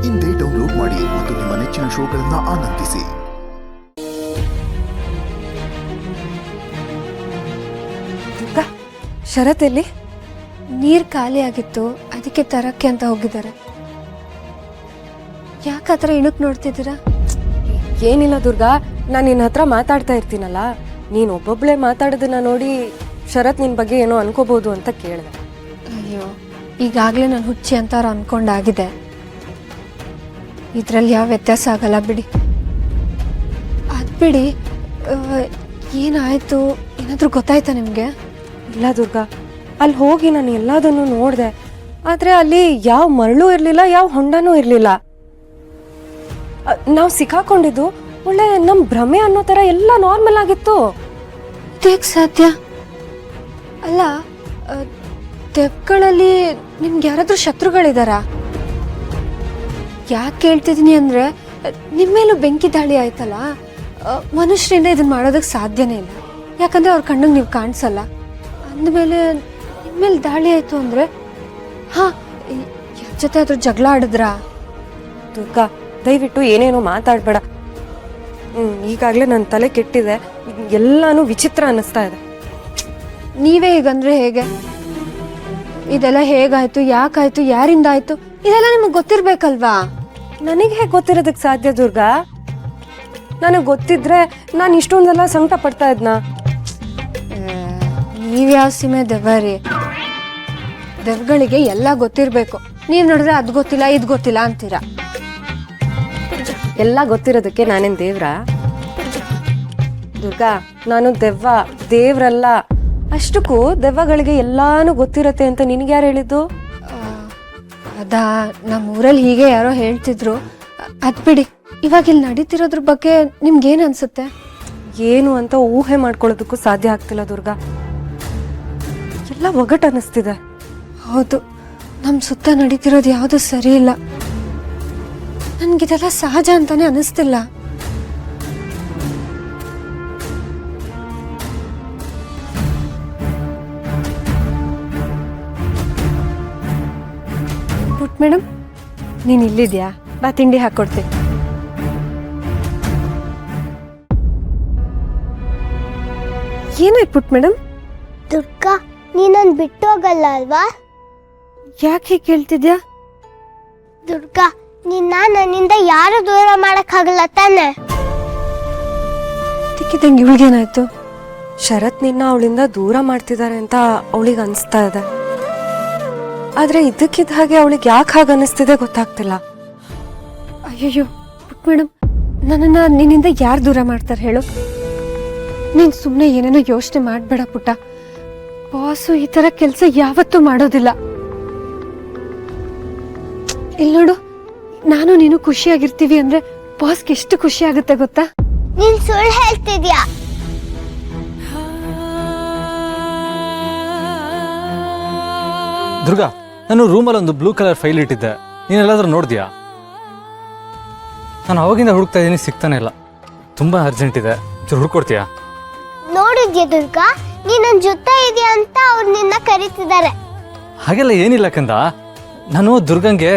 ಇಂದೇ ಡೌನ್ಲೋಡ್ ಮಾಡಿ ಮತ್ತು ನಿಮ್ಮ ನೆಚ್ಚಿನ ಶೋಗಳನ್ನು ಆನಂದಿಸಿ. ಶರತ್ತಲ್ಲಿ ನೀರು ಖಾಲಿ ಆಗಿತ್ತು, ಅದಕ್ಕೆ ತರಕ್ಕೆ ಅಂತ ಹೋಗಿದ್ದಾರೆ. ಯಾಕೆ ಆ ಥರ ಇಣುಕ್ ನೋಡ್ತಿದ್ದೀರಾ? ಏನಿಲ್ಲ ದುರ್ಗಾ, ನಾನು ನಿನ್ನ ಹತ್ರ ಮಾತಾಡ್ತಾ ಇರ್ತೀನಲ್ಲ, ನೀನು ಒಬ್ಬೊಬ್ಬಳೇ ಮಾತಾಡೋದನ್ನ ನೋಡಿ ಶರತ್ ನಿನ್ನ ಬಗ್ಗೆ ಏನೋ ಅನ್ಕೋಬಹುದು ಅಂತ ಕೇಳಿದೆ. ಅಯ್ಯೋ, ಈಗಾಗಲೇ ನಾನು ಹುಚ್ಚಿ ಅಂತ ಅವ್ರು ಅನ್ಕೊಂಡಾಗಿದೆ. ಇದರಲ್ಲಿ ಯಾವ ವ್ಯತ್ಯಾಸ ಆಗಲ್ಲ ಬಿಡಿ. ಅದು ಬಿಡಿ, ಏನಾಯಿತು, ಏನಾದರೂ ಗೊತ್ತಾಯ್ತಾ ನಿಮಗೆ? ಇಲ್ಲ ದುರ್ಗಾ, ಅಲ್ಲಿ ಹೋಗಿ ನಾನು ಎಲ್ಲದನ್ನು ನೋಡಿದೆ, ಆದರೆ ಅಲ್ಲಿ ಯಾವ ಮರಳು ಇರಲಿಲ್ಲ, ಯಾವ ಹೊಂಡನೂ ಇರಲಿಲ್ಲ. ನಾವು ಸಿಕ್ಕಾಕೊಂಡಿದ್ದು ಒಳ್ಳೆ ನಮ್ಮ ಭ್ರಮೆ ಅನ್ನೋ ಥರ ಎಲ್ಲ ನಾರ್ಮಲ್ ಆಗಿತ್ತು. ಹೇಗೆ ಸಾಧ್ಯ? ಅಲ್ಲ, ದೆವ್ಗಳಲ್ಲಿ ನಿಮ್ಗೆ ಯಾರಾದರೂ ಶತ್ರುಗಳಿದ್ದಾರಾ? ಯಾಕೆ ಕೇಳ್ತಿದ್ದೀನಿ ಅಂದರೆ, ನಿಮ್ಮೇಲೂ ಬೆಂಕಿ ದಾಳಿ ಆಯ್ತಲ್ಲ, ಮನುಷ್ಯರಿಂದ ಇದನ್ನು ಮಾಡೋದಕ್ಕೆ ಸಾಧ್ಯನೇ ಇಲ್ಲ. ಯಾಕಂದರೆ ಅವ್ರ ಕಣ್ಣಿಗೆ ನೀವು ಕಾಣಿಸಲ್ಲ. ಅಂದಮೇಲೆ ನಿಮ್ಮೇಲೆ ದಾಳಿ ಆಯಿತು ಅಂದರೆ, ಹಾಂ, ಯಾರ ಜೊತೆ ಆದರೂ ಜಗಳ ಆಡಿದ್ರಾ? ದುರ್ಗಾ, ದಯವಿಟ್ಟು ಏನೇನೋ ಮಾತಾಡಬೇಡ. ಈಗಾಗಲೇ ನನ್ನ ತಲೆ ಕೆಟ್ಟಿದೆ, ಎಲ್ಲಾನು ವಿಚಿತ್ರ ಅನ್ನಿಸ್ತಾ ಇದೆ. ನೀವೇ ಹೀಗಂದ್ರೆ ಹೇಗೆ? ಇದೆಲ್ಲ ಹೇಗಾಯ್ತು, ಯಾಕಾಯ್ತು, ಯಾರಿಂದ ಆಯ್ತು, ಇದೆಲ್ಲ ನಿಮಗೆ ಗೊತ್ತಿರ್ಬೇಕಲ್ವಾ? ನನಗೆ ಹೇಗೆ ಗೊತ್ತಿರೋದಕ್ಕೆ ಸಾಧ್ಯ ದುರ್ಗಾ? ನನಗೆ ಗೊತ್ತಿದ್ರೆ ನಾನು ಇಷ್ಟೊಂದೆಲ್ಲ ಸಂಕಟ ಪಡ್ತಾ ಇದ್ನ? ನೀವ್ಯಾವ ಸೀಮೆ ದೆವ್ವರಿ? ದೆವ್ಗಳಿಗೆ ಎಲ್ಲ ಗೊತ್ತಿರಬೇಕು. ನೀವು ನೋಡಿದ್ರೆ ಅದು ಗೊತ್ತಿಲ್ಲ, ಇದು ಗೊತ್ತಿಲ್ಲ ಅಂತೀರಾ. ಎಲ್ಲ ಗೊತ್ತಿರೋದಕ್ಕೆ ನಾನೇನು ದೇವ್ರಾ? ದುರ್ಗಾ, ನಾನು ದೇವ್ರಲ್ಲ. ಅಷ್ಟಕ್ಕೂ ದೆವ್ವಗಳಿಗೆ ಎಲ್ಲಾನು ಗೊತ್ತಿರತ್ತೆ ಅಂತ ನಿನಗೆ ಯಾರು ಹೇಳಿದ್ದು? ಅದಾ, ನಮ್ಮೂರಲ್ಲಿ ಹೀಗೆ ಯಾರೋ ಹೇಳ್ತಿದ್ರು. ಅದು ಬಿಡಿ, ಇವಾಗ ಇಲ್ಲಿ ನಡೀತಿರೋದ್ರ ಬಗ್ಗೆ ನಿಮ್ಗೇನು ಅನ್ಸುತ್ತೆ? ಏನು ಅಂತ ಊಹೆ ಮಾಡ್ಕೊಳ್ಳೋದಕ್ಕೂ ಸಾಧ್ಯ ಆಗ್ತಿಲ್ಲ ದುರ್ಗಾ. ಎಲ್ಲ ಒಗಟು ಅನ್ನಿಸ್ತಿದೆ. ಹೌದು, ನಮ್ಮ ಸುತ್ತ ನಡೀತಿರೋದು ಯಾವುದು ಸರಿ ಇಲ್ಲ. ನನಗಿದೆಲ್ಲ ಸಹಜ ಅಂತಾನೆ ಅನ್ನಿಸ್ತಿಲ್ಲ. ಪುಟ್ ಮೇಡಮ್, ನೀನು ಇಲ್ಲಿದ್ಯಾ? ಬಾ, ತಿಂಡಿ ಹಾಕ್ಕೊಡ್ತೀನಿ. ಏನಾಯ್ತು ಪುಟ್ ಮೇಡಮ್? ದುರ್ಗಾ, ನೀನನ್ ಬಿಟ್ಟು ಹೋಗಲ್ಲ ಅಲ್ವಾ? ಯಾಕೆ ಹೀಗೆ ಕೇಳ್ತಿದ್ಯಾ? ದುರ್ಗಾ, ನಿನ್ನ ನನ್ನಿಂದ ಯಾರು ದೂರ ಮಾಡಕ್ಕಾಗಲ್ಲ ತಾನೆ? ತಿಕ್ಕಿದಂಗೆ ಇವಳಿಗೇನಾಯ್ತು? ಶರತ್ ನಿನ್ನ ಅವಳಿಂದ ದೂರ ಮಾಡ್ತಿದ್ದಾರೆ ಅಂತ ಅವಳಿಗೆ ಅನಿಸ್ತಾ ಇದೆ. ಆದ್ರೆ ಇದಕ್ಕಿದ್ದ ಹಾಗೆ ಅವಳಿಗೆ ಯಾಕೆ ಹಾಗೆ ಅನಿಸ್ತಿದೆ ಗೊತ್ತಾಗ್ತಿಲ್ಲ. ಅಯ್ಯಯ್ಯೋ ಪುಟ್ ಮೇಡಮ್, ನನ್ನನ್ನು ನಿನ್ನಿಂದ ಯಾರು ದೂರ ಮಾಡ್ತಾರೆ ಹೇಳು? ನೀನು ಸುಮ್ಮನೆ ಏನೇನೋ ಯೋಚನೆ ಮಾಡಬೇಡ ಪುಟ್ಟ. ಬಾಸು ಈ ಥರ ಕೆಲಸ ಯಾವತ್ತೂ ಮಾಡೋದಿಲ್ಲ. ಇಲ್ಲಿ ನೋಡು, ನಾನು ನೀನು ಖುಷಿಯಾಗಿರ್ತೀವಿ ಅಂದ್ರೆ ಬಾಸ್ಗೆ ಎಷ್ಟು ಖುಷಿ ಆಗುತ್ತೆ ಗೊತ್ತಾ? ನೀನ್ ಸುಳ್ಳು ಹೇಳ್ತಿದ್ಯಾ? ದುರ್ಗಾ, ನಾನು ರೂಮಲ್ಲಿ ಒಂದು ಬ್ಲೂ ಕಲರ್ ಫೈಲ್ ಇಟ್ಟಿದ್ದೆ, ನೀನೆಲ್ಲಾದ್ರೂ ನೋಡಿದ್ಯಾ? ನಾನು ಅವಾಗಿಂದ ಹುಡುಕ್ತಾ ಇದ್ದೀನಿ, ಸಿಗ್ತಾನೆ ಇಲ್ಲ. ತುಂಬಾ ಅರ್ಜೆಂಟ್ ಇದೆ, ಚೂರು ಹುಡ್ಕೊಡ್ತೀಯಾ? ನೋಡಿದ್ಯಾ ದುರ್ಗಾ, ನೀನ್ ನನ್ ಜೊತೆ ಇದೆಯಾ ಅಂತ ಅವ್ರು ನಿನ್ನ ಕರೀತಿದ್ದಾರೆ. ಹಾಗೆಲ್ಲ ಏನಿಲ್ಲ ಕಂದ, ನಾನು ದುರ್ಗಂಗೆ